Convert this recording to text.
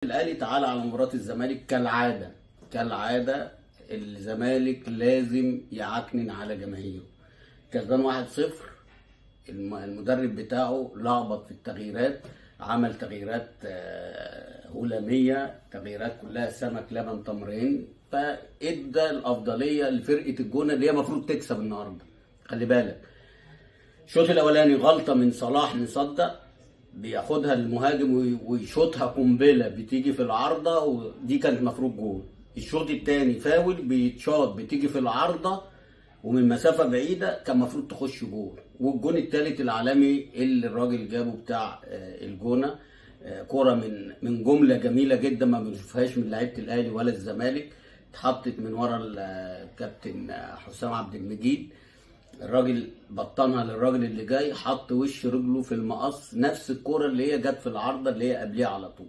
الاهلي تعالى على مباراه الزمالك كالعاده الزمالك لازم يعكنن على جماهيره. كسبان 1-0، المدرب بتاعه لخبط في التغييرات، عمل تغييرات هلاميه، تغييرات كلها سمك لبن تمرين، فادى الافضليه لفرقه الجونه اللي هي المفروض تكسب النهارده. خلي بالك الشوط الاولاني غلطه من صلاح مصدق، بياخدها المهاجم ويشوطها قنبله بتيجي في العارضه، ودي كانت المفروض جول. الشوط الثاني فاول بيتشاط بتيجي في العارضه ومن مسافه بعيده، كان المفروض تخش جول. والجون الثالث العالمي اللي الراجل جابه بتاع الجونه، كرة من جمله جميله جدا ما بنشوفهاش من لعيبه الاهلي ولا الزمالك، اتحطت من ورا الكابتن حسام عبد المجيد. الراجل بطنها للراجل اللي جاي، حط وش رجله في المقص، نفس الكرة اللي هي جت في العارضه اللي هي قبليها على طول.